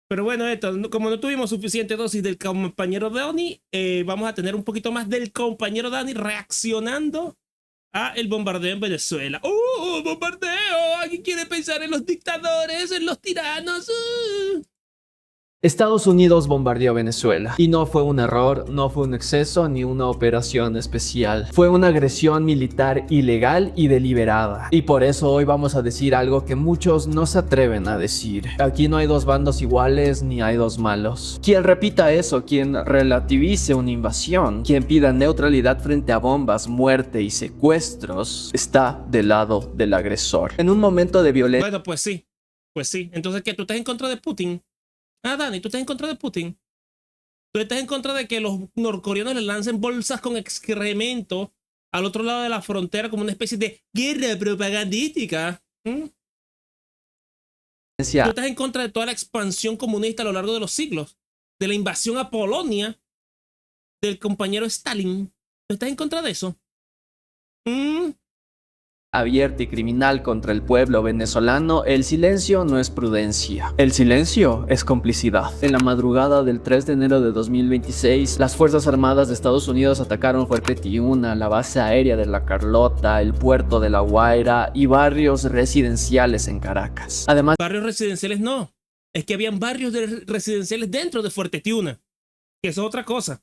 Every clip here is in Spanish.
Pero bueno, esto, como no tuvimos suficiente dosis del compañero Dani, vamos a tener un poquito más del compañero Dani reaccionando a el bombardeo en Venezuela. ¡Oh, bombardeo! ¿Alguien quiere pensar en los dictadores, en los tiranos? Estados Unidos bombardeó Venezuela. Y no fue un error, no fue un exceso ni una operación especial. Fue una agresión militar ilegal y deliberada. Y por eso hoy vamos a decir algo que muchos no se atreven a decir. Aquí no hay dos bandos iguales ni hay dos malos. Quien repita eso, quien relativice una invasión, quien pida neutralidad frente a bombas, muerte y secuestros, está del lado del agresor. En un momento de violencia... Bueno, pues sí. Pues sí. Entonces, ¿qué? ¿Tú estás en contra de Putin? Ah, Dani, ¿tú estás en contra de Putin? ¿Tú estás en contra de que los norcoreanos le lancen bolsas con excremento al otro lado de la frontera como una especie de guerra propagandística? ¿Mm? ¿Tú estás en contra de toda la expansión comunista a lo largo de los siglos? De la invasión a Polonia del compañero Stalin. ¿Tú estás en contra de eso? ¿Mm? abierta y criminal contra el pueblo venezolano, el silencio no es prudencia. El silencio es complicidad. En la madrugada del 3 de enero de 2026, las Fuerzas Armadas de Estados Unidos atacaron Fuerte Tiuna, la base aérea de La Carlota, el puerto de La Guaira y barrios residenciales en Caracas. Además, barrios residenciales no. Es que habían barrios residenciales dentro de Fuerte Tiuna, que eso es otra cosa.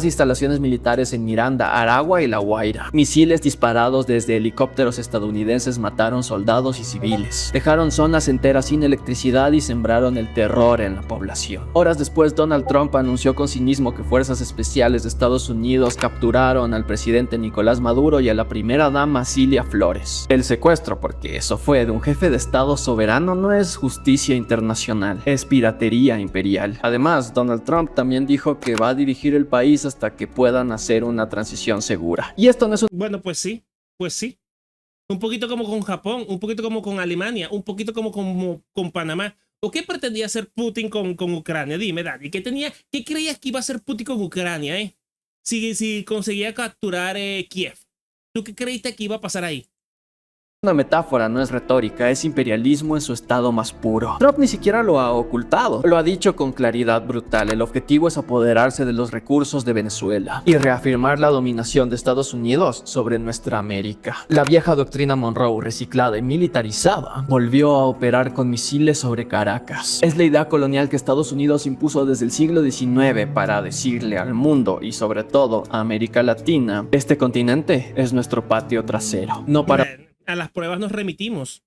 Instalaciones militares en Miranda, Aragua y La Guaira. Misiles disparados desde helicópteros estadounidenses mataron soldados y civiles. Dejaron zonas enteras sin electricidad y sembraron el terror en la población. Horas después, Donald Trump anunció con cinismo que fuerzas especiales de Estados Unidos capturaron al presidente Nicolás Maduro y a la primera dama Cilia Flores. El secuestro, porque eso fue, de un jefe de estado soberano no es justicia internacional, es piratería imperial. Además, Donald Trump también dijo que va a dirigir el país hasta que puedan hacer una transición segura. Y esto no es un... Bueno, pues sí, pues sí. Un poquito como con Japón, un poquito como con Alemania, un poquito como con Panamá. ¿O qué pretendía hacer Putin con Ucrania? Dime, Dani, ¿qué creías que iba a hacer Putin con Ucrania, si conseguía capturar Kiev? ¿Tú qué creíste que iba a pasar ahí? Una metáfora, no es retórica, es imperialismo en su estado más puro. Trump ni siquiera lo ha ocultado, lo ha dicho con claridad brutal. El objetivo es apoderarse de los recursos de Venezuela y reafirmar la dominación de Estados Unidos sobre nuestra América. La vieja doctrina Monroe, reciclada y militarizada, volvió a operar con misiles sobre Caracas. Es la idea colonial que Estados Unidos impuso desde el siglo XIX para decirle al mundo y sobre todo a América Latina: este continente es nuestro patio trasero, no para A las pruebas nos remitimos.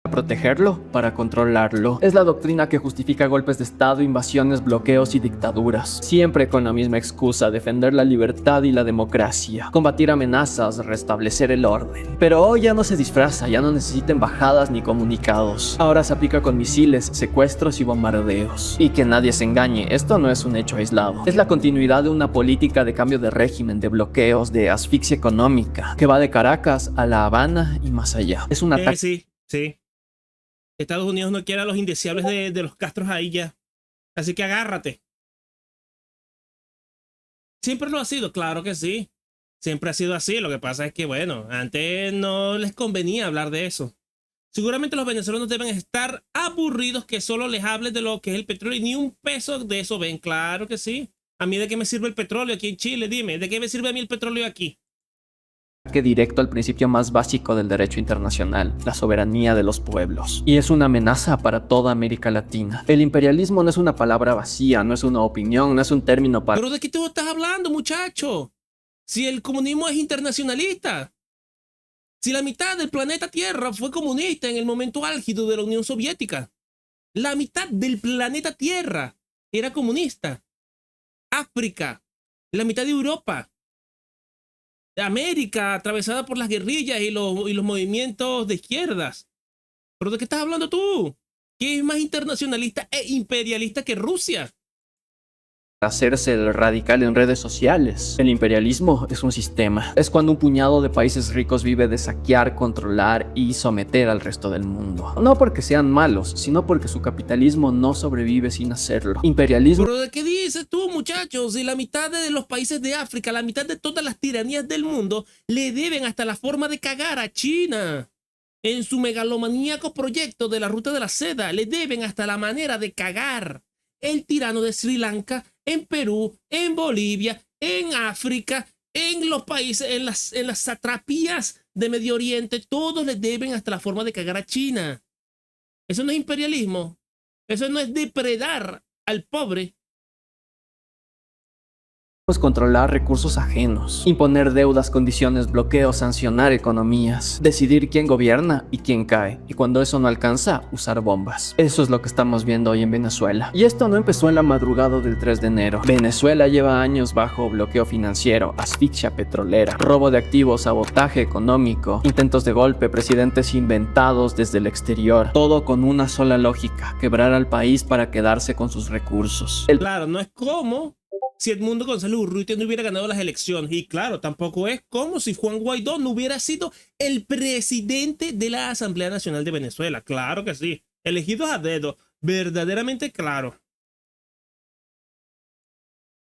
protegerlo, para controlarlo. Es la doctrina que justifica golpes de estado, invasiones, bloqueos y dictaduras, siempre con la misma excusa: defender la libertad y la democracia, combatir amenazas, restablecer el orden. Pero hoy ya no se disfraza, ya no necesita embajadas ni comunicados. Ahora se aplica con misiles, secuestros y bombardeos. Y que nadie se engañe, esto no es un hecho aislado. Es la continuidad de una política de cambio de régimen, de bloqueos, de asfixia económica, que va de Caracas a La Habana y más allá. Es un ataque. Sí. Estados Unidos no quiere a los indeseables de los Castros ahí ya. Así que agárrate. Siempre lo ha sido, claro que sí. Siempre ha sido así. Lo que pasa es que, bueno, antes no les convenía hablar de eso. Seguramente los venezolanos deben estar aburridos que solo les hables de lo que es el petróleo y ni un peso de eso ven. Claro que sí. ¿A mí de qué me sirve el petróleo aquí en Chile? Dime, ¿de qué me sirve a mí el petróleo aquí? Directo al principio más básico del derecho internacional, la soberanía de los pueblos. Y es una amenaza para toda América Latina. El imperialismo no es una palabra vacía, no es una opinión, no es un término para... ¿Pero de qué tú estás hablando, muchacho? Si el comunismo es internacionalista. Si la mitad del planeta Tierra fue comunista en el momento álgido de la Unión Soviética. La mitad del planeta Tierra era comunista. África, la mitad de Europa. América atravesada por las guerrillas y los movimientos de izquierdas. ¿Pero de qué estás hablando tú? ¿Qué es más internacionalista e imperialista que Rusia? hacerse el radical en redes sociales. El imperialismo es un sistema. Es cuando un puñado de países ricos vive de saquear, controlar y someter al resto del mundo. No porque sean malos, sino porque su capitalismo no sobrevive sin hacerlo. Imperialismo... ¿Pero de qué dices tú, muchachos? Si la mitad de los países de África, la mitad de todas las tiranías del mundo, le deben hasta la forma de cagar a China. en su megalomaníaco proyecto de la ruta de la seda, le deben hasta la manera de cagar. El tirano de Sri Lanka, en Perú, en Bolivia, en África, en los países, en las satrapías de Medio Oriente, todos le deben hasta la forma de cagar a China. Eso no es imperialismo. Eso no es depredar al pobre. Pues controlar recursos ajenos, imponer deudas, condiciones, bloqueos, sancionar economías, decidir quién gobierna y quién cae, y cuando eso no alcanza, usar bombas. Eso es lo que estamos viendo hoy en Venezuela. Y esto no empezó en la madrugada del 3 de enero. Venezuela lleva años bajo bloqueo financiero, asfixia petrolera, robo de activos, sabotaje económico, intentos de golpe, presidentes inventados desde el exterior, todo con una sola lógica: quebrar al país para quedarse con sus recursos. Claro, no es como si Edmundo González Urrutia no hubiera ganado las elecciones. Y claro, tampoco es como si Juan Guaidó no hubiera sido el presidente de la Asamblea Nacional de Venezuela. Claro que sí. Elegidos a dedo. Verdaderamente claro.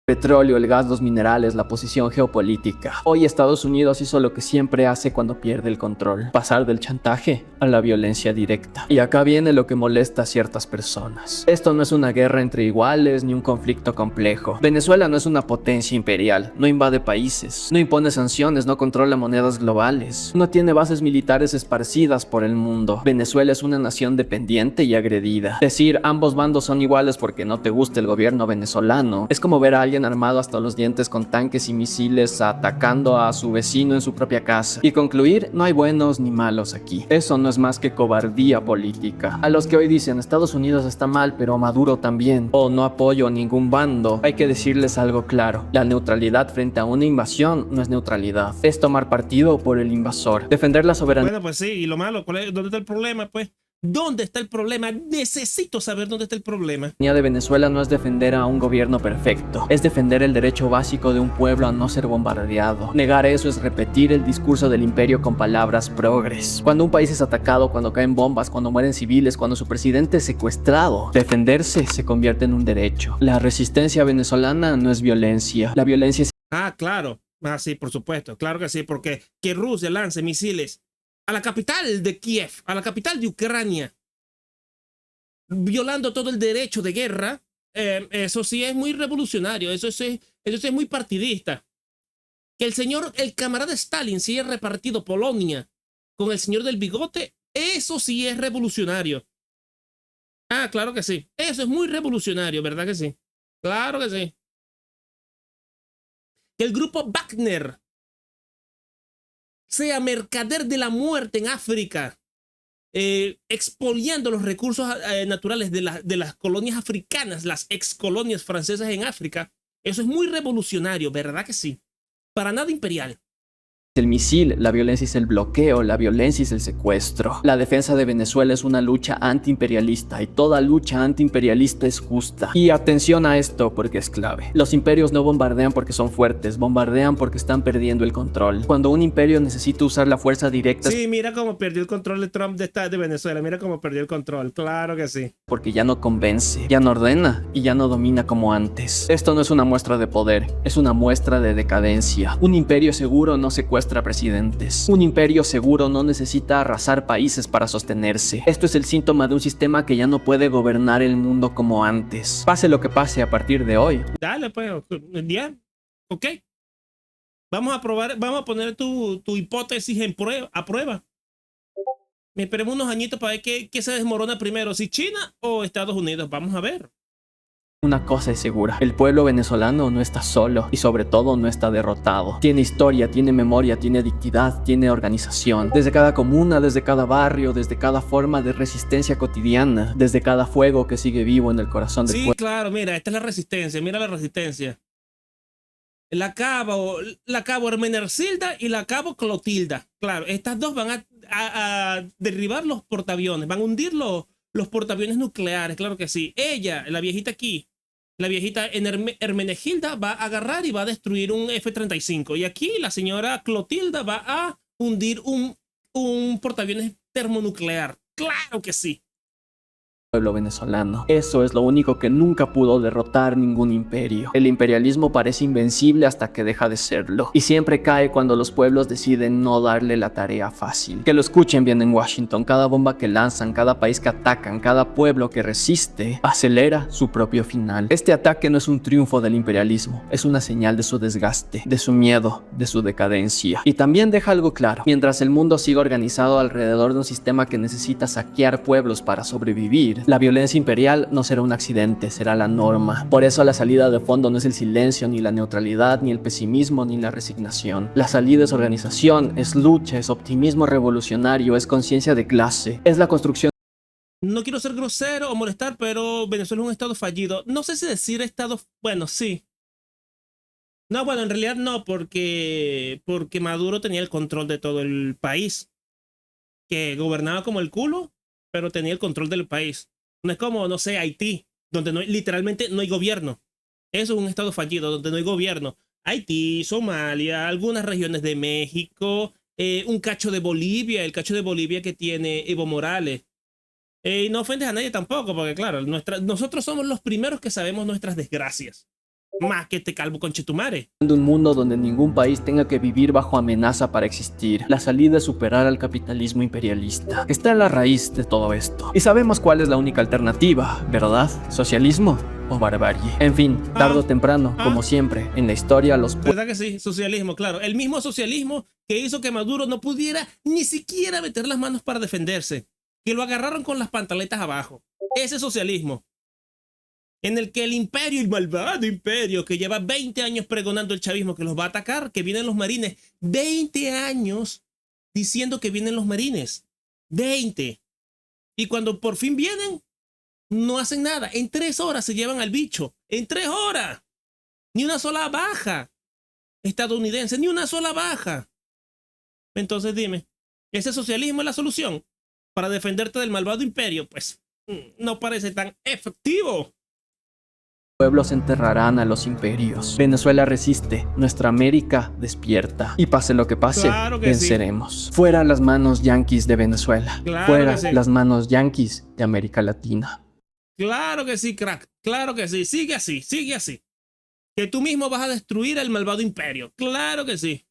Petróleo, el gas, los minerales, la posición geopolítica. Hoy Estados Unidos hizo lo que siempre hace cuando pierde el control: pasar del chantaje a la violencia directa. Y acá viene lo que molesta a ciertas personas. Esto no es una guerra entre iguales ni un conflicto complejo. Venezuela no es una potencia imperial, no invade países, no impone sanciones, no controla monedas globales, no tiene bases militares esparcidas por el mundo. Venezuela es una nación dependiente y agredida. Decir ambos bandos son iguales porque no te gusta el gobierno venezolano es como ver a alguien armado hasta los dientes con tanques y misiles atacando a su vecino en su propia casa y concluir: no hay buenos ni malos aquí. Eso no es más que cobardía política. A los que hoy dicen Estados Unidos está mal pero Maduro también, o no apoyo a ningún bando, hay que decirles algo claro: la neutralidad frente a una invasión no es neutralidad, es tomar partido por el invasor, defender la soberanía. Bueno, pues sí, y lo malo, ¿dónde está el problema? Pues, ¿dónde está el problema? Necesito saber dónde está el problema. La de Venezuela no es defender a un gobierno perfecto, es defender el derecho básico de un pueblo a no ser bombardeado. Negar eso es repetir el discurso del imperio con palabras progres. Cuando un país es atacado, cuando caen bombas, cuando mueren civiles, cuando su presidente es secuestrado, defenderse se convierte en un derecho. La resistencia venezolana no es violencia, la violencia es... Ah, claro. Ah, sí, por supuesto. Claro que sí, porque que Rusia lance misiles a la capital de Kiev, a la capital de Ucrania, violando todo el derecho de guerra, eso sí es muy revolucionario, eso sí es muy partidista. Que el camarada Stalin sí haya repartido Polonia con el señor del bigote, eso sí es revolucionario. Ah, claro que sí. Eso es muy revolucionario, ¿verdad que sí? Claro que sí. Que el grupo Wagner sea mercader de la muerte en África, expoliando los recursos naturales de las colonias africanas, las excolonias francesas en África. Eso es muy revolucionario, ¿verdad que sí? Para nada imperial. El misil, la violencia es el bloqueo, la violencia es el secuestro. La defensa de Venezuela es una lucha antiimperialista y toda lucha antiimperialista es justa. Y atención a esto porque es clave. Los imperios no bombardean porque son fuertes, bombardean porque están perdiendo el control. Cuando un imperio necesita usar la fuerza directa... Sí, mira cómo perdió el control de Trump de Venezuela, mira cómo perdió el control, claro que sí. Porque ya no convence, ya no ordena y ya no domina como antes. Esto no es una muestra de poder, es una muestra de decadencia. Un imperio seguro no secuestra presidentes. Un imperio seguro no necesita arrasar países para sostenerse. Esto es el síntoma de un sistema que ya no puede gobernar el mundo como antes. Pase lo que pase a partir de hoy. Dale, pues, ya, ok. Vamos a probar, vamos a poner tu hipótesis a prueba. Me esperemos unos añitos para ver qué se desmorona primero, si China o Estados Unidos. Vamos a ver. Una cosa es segura: el pueblo venezolano no está solo y sobre todo no está derrotado. Tiene historia, tiene memoria, tiene dignidad, tiene organización. Desde cada comuna, desde cada barrio, desde cada forma de resistencia cotidiana, desde cada fuego que sigue vivo en el corazón del pueblo. Sí, claro, mira, esta es la resistencia, mira la resistencia. La cabo Hermenegilda y la cabo Clotilda. Claro, estas dos van a derribar los portaaviones, van a hundir los portaaviones nucleares, claro que sí. Ella, la viejita aquí, la viejita Hermenegilda va a agarrar y va a destruir un F-35. Y aquí la señora Clotilda va a hundir un portaaviones termonuclear. Claro que sí. pueblo venezolano. Eso es lo único que nunca pudo derrotar ningún imperio. El imperialismo parece invencible hasta que deja de serlo, y siempre cae cuando los pueblos deciden no darle la tarea fácil. Que lo escuchen bien en Washington: cada bomba que lanzan, cada país que atacan, cada pueblo que resiste, acelera su propio final. Este ataque no es un triunfo del imperialismo, es una señal de su desgaste, de su miedo, de su decadencia. Y también deja algo claro: mientras el mundo siga organizado alrededor de un sistema que necesita saquear pueblos para sobrevivir, la violencia imperial no será un accidente, será la norma. Por eso la salida de fondo no es el silencio, ni la neutralidad, ni el pesimismo, ni la resignación. La salida es organización, es lucha, es optimismo revolucionario, es conciencia de clase, es la construcción. No quiero ser grosero o molestar, pero Venezuela es un estado fallido. No sé si decir estado... Bueno, sí. No, bueno, en realidad no, porque Maduro tenía el control de todo el país. Que gobernaba como el culo, pero tenía el control del país. No es como, no sé, Haití, donde literalmente no hay gobierno. Eso es un estado fallido, donde no hay gobierno. Haití, Somalia, algunas regiones de México, un cacho de Bolivia, el cacho de Bolivia que tiene Evo Morales. Y no ofendes a nadie tampoco, porque claro, nosotros somos los primeros que sabemos nuestras desgracias. Más que este calvo conchetumare. De un mundo donde ningún país tenga que vivir bajo amenaza para existir. La salida es superar al capitalismo imperialista, que está en la raíz de todo esto. Y sabemos cuál es la única alternativa, ¿verdad? ¿Socialismo o barbarie? En fin, tarde o temprano, como siempre, en la historia los... ¿Verdad que sí? Socialismo, claro. El mismo socialismo que hizo que Maduro no pudiera ni siquiera meter las manos para defenderse. Que lo agarraron con las pantaletas abajo. Ese socialismo. En el que el imperio, el malvado imperio, que lleva 20 años pregonando el chavismo que los va a atacar, que vienen los marines. 20 años diciendo que vienen los marines. 20. Y cuando por fin vienen, no hacen nada. En 3 horas se llevan al bicho. En 3 horas. Ni una sola baja estadounidense, ni una sola baja. Entonces dime, ¿ese socialismo es la solución para defenderte del malvado imperio? Pues no parece tan efectivo. Pueblos enterrarán a los imperios. Venezuela resiste, nuestra América despierta. Y pase lo que pase, claro que venceremos. Sí. Fuera las manos yanquis de Venezuela. Claro fuera que sí. las manos yanquis de América Latina. Claro que sí, crack. Claro que sí. Sigue así, sigue así. Que tú mismo vas a destruir el malvado imperio. Claro que sí.